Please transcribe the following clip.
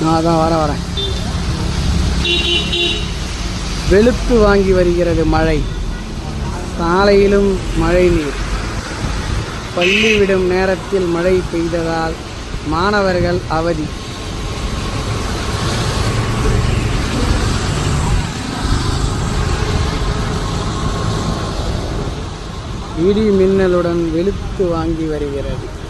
வர வெளுத்து வாங்கி வருகிறது மழை. சாலையிலும் மழை நீர். பள்ளி விடும் நேரத்தில் மழை பெய்ததால் மாணவர்கள் அவதி. இடி மின்னலுடன் வெளுத்து வாங்கி வருகிறது.